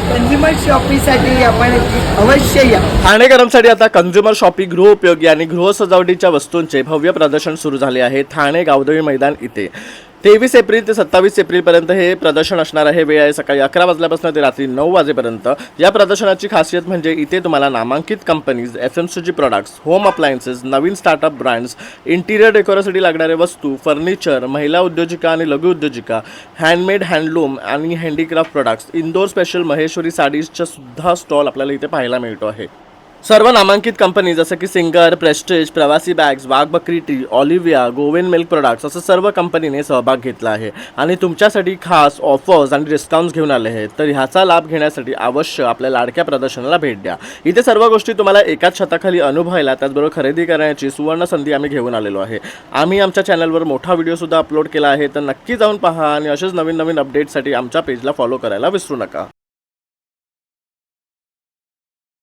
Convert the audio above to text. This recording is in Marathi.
कंझ्युमर शॉपिंगसाठी आपण अवश्य या. ठाणेकरांसाठी आता कंझ्युमर शॉपिंग, गृहोपयोगी आणि गृह सजावटीच्या वस्तूंचे भव्य प्रदर्शन सुरू झाले आहे ठाणे गावदेवी मैदान इथे. 23 एप्रिल ते 27 एप्रिलपर्यंत हे प्रदर्शन असणार आहे. वेळ आहे सकाळी 11 वाजल्यापासून ते रात्री 9 वाजेपर्यंत. या प्रदर्शनाची खासियत म्हणजे इथे तुम्हाला नामांकित companies, FMCG products, home appliances, नवीन स्टार्टअप ब्रँड्स, इंटिरियर डेकोरेसाठी लागणारे वस्तू, फर्निचर, महिला उद्योजिका आणि लघु उद्योजिका, हँडमेड, हँडलूम आणि handicraft products, Indore special Maheshwari साडीजचा सुद्धा स्टॉल आपल्याला इथे पाहायला मिळतो आहे. सर्व नामांकित कंपनी जसं की सिंगर, प्रेस्टिज, प्रवासी बॅग्स, वाघ बकरी टी, ऑलिव्हिया, गोवेन मिल्क प्रोडक्ट्स असं सर्व कंपनीने सहभाग घेतला आहे आणि तुमच्यासाठी खास ऑफर्स आणि डिस्काउंट्स घेऊन आले आहेत. तर ह्याचा लाभ घेण्यासाठी अवश्य आपल्या लाडक्या प्रदर्शनाला भेट द्या. इथे सर्व गोष्टी तुम्हाला एकाच छताखाली अनुभवायला, त्याचबरोबर खरेदी करण्याची सुवर्ण संधी आम्ही घेऊन आलेलो आहे. आम्ही आमच्या चॅनलवर मोठा व्हिडिओसुद्धा अपलोड केला आहे, तर नक्की जाऊन पहा आणि असेच नवीन नवीन अपडेट्ससाठी आमच्या पेजला फॉलो करायला विसरू नका.